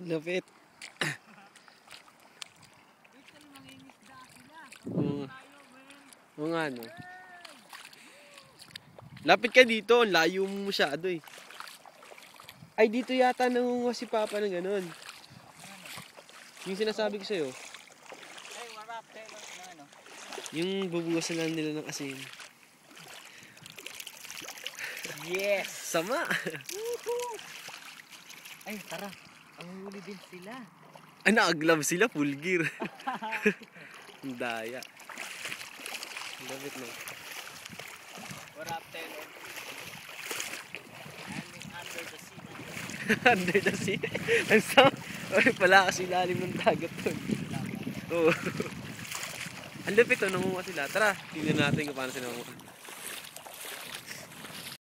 Lupit. Oo nga, no. Lapit ka dito, ang layo mo masyado eh. Ay, dito yata nangunguha si Papa ng ganun. Yung sinasabi ko sa'yo. Ay, warap tayo na ano. Yung bubugasan lang nila ng asin. Yes! Sama! Ay, tara. Ang huli din sila. Ay, naka-glove sila, full gear. Ang daya. Ang lapit na. Warap tayo. Under the sea. Under the sea. Ang sama. Ay, pala kasi ilalim ng dagat doon. Oo. Ang lapit to, nangunguha sila. Tara, tingnan natin kung paano sila nangunguha.